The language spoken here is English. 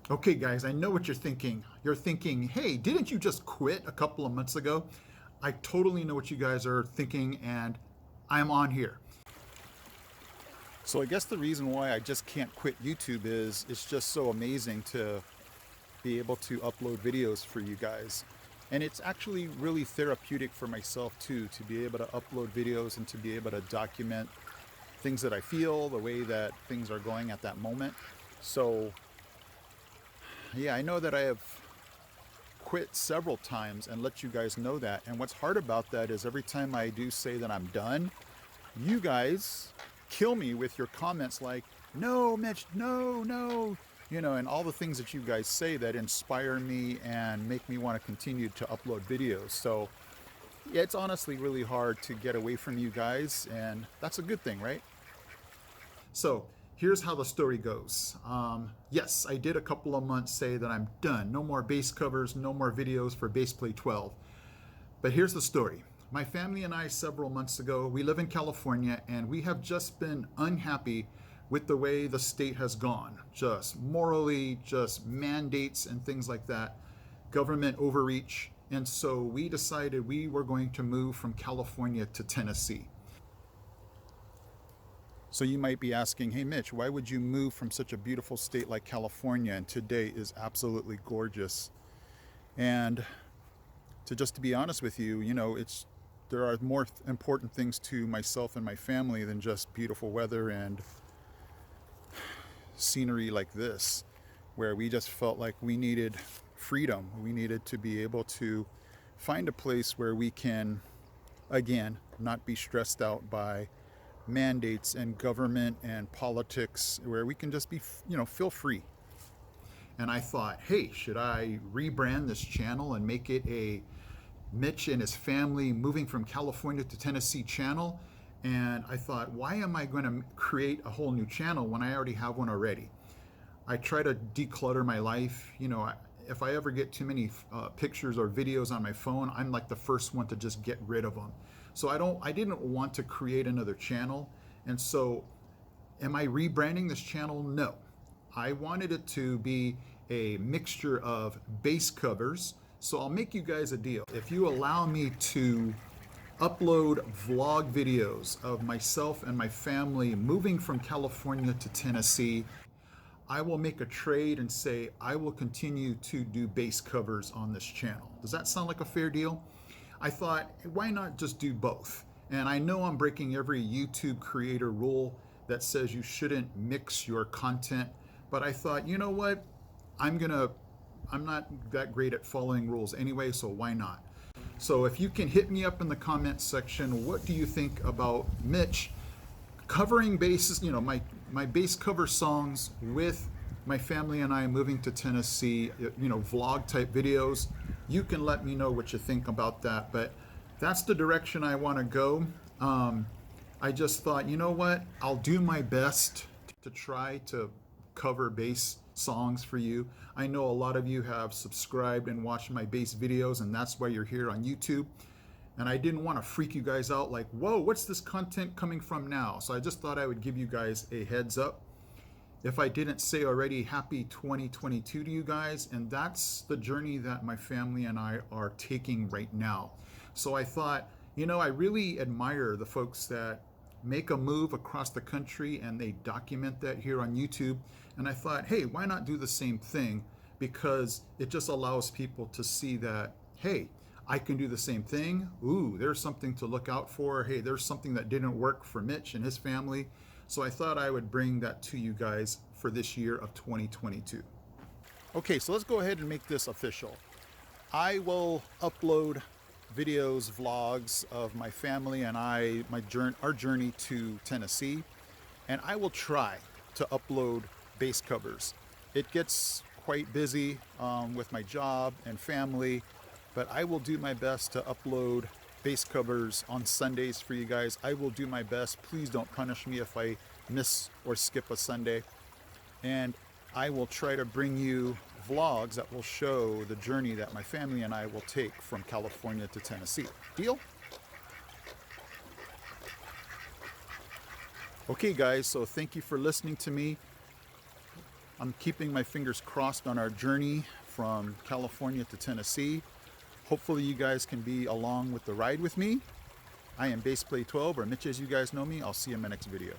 Okay, guys, I know what you're thinking. You're thinking, hey, didn't you just quit a couple of months ago? I totally know what you guys are thinking, and I'm on here. So I guess the reason why I just can't quit YouTube is it's just so amazing to be able to upload videos for you guys. And it's actually really therapeutic for myself too, to be able to upload videos and to be able to document things that I feel, the way that things are going at that moment. So yeah, I know that I have quit several times and let you guys know that. And what's hard about that is every time I do say that I'm done, you guys kill me with your comments like, no, Mitch, no, no, and all the things that you guys say that inspire me and make me want to continue to upload videos. So yeah, it's honestly really hard to get away from you guys, and that's a good thing, right? So here's how the story goes. Yes, I did a couple of months say that I'm done. No more bass covers, no more videos for Bass Play 12. But here's the story. My family and I, several months ago, we live in California, and we have just been unhappy with the way the state has gone. Just morally, just mandates and things like that, government overreach. And so we decided we were going to move from California to Tennessee. So you might be asking, hey Mitch, why would you move from such a beautiful state like California, and today is absolutely gorgeous? And to be honest with you, there are more important things to myself and my family than just beautiful weather and scenery like this, where we just felt like we needed freedom. We needed to be able to find a place where we can, again, not be stressed out by mandates and government and politics, where we can just be, feel free. And I thought, hey, should I rebrand this channel and make it a Mitch and his family moving from California to Tennessee channel? And I thought, why am I going to create a whole new channel when I already have one already? I try to declutter my life. If I ever get too many pictures or videos on my phone, I'm like the first one to just get rid of them. So I didn't want to create another channel. And so am I rebranding this channel? No. I wanted it to be a mixture of bass covers. So I'll make you guys a deal. If you allow me to upload vlog videos of myself and my family moving from California to Tennessee, I will make a trade and say I will continue to do bass covers on this channel. Does that sound like a fair deal? I thought, why not just do both? And I know I'm breaking every YouTube creator rule that says you shouldn't mix your content, but I thought, you know what? I'm not that great at following rules anyway, so why not? So if you can hit me up in the comments section, what do you think about Mitch covering basses, my bass cover songs with my family and I moving to Tennessee, vlog type videos? You can let me know what you think about that, but that's the direction I want to go. I just thought, you know what? I'll do my best to try to cover bass songs for you. I know a lot of you have subscribed and watched my bass videos, and that's why you're here on YouTube. And I didn't want to freak you guys out like, whoa, what's this content coming from now? So I just thought I would give you guys a heads up. If I didn't say already, happy 2022 to you guys. And that's the journey that my family and I are taking right now. So I thought, I really admire the folks that make a move across the country and they document that here on YouTube. And I thought, hey, why not do the same thing? Because it just allows people to see that, hey, I can do the same thing. Ooh, there's something to look out for. Hey, there's something that didn't work for Mitch and his family. So I thought I would bring that to you guys for this year of 2022. Okay, so let's go ahead and make this official. I will upload videos, vlogs of my family and our journey to Tennessee, and I will try to upload bass covers. It gets quite busy with my job and family, but I will do my best to upload bass covers on Sundays for you guys. I will do my best. Please don't punish me if I miss or skip a Sunday. And I will try to bring you vlogs that will show the journey that my family and I will take from California to Tennessee. Deal? Okay guys, so thank you for listening to me. I'm keeping my fingers crossed on our journey from California to Tennessee. Hopefully you guys can be along with the ride with me. I am Bassplay12, or Mitch as you guys know me. I'll see you in my next video.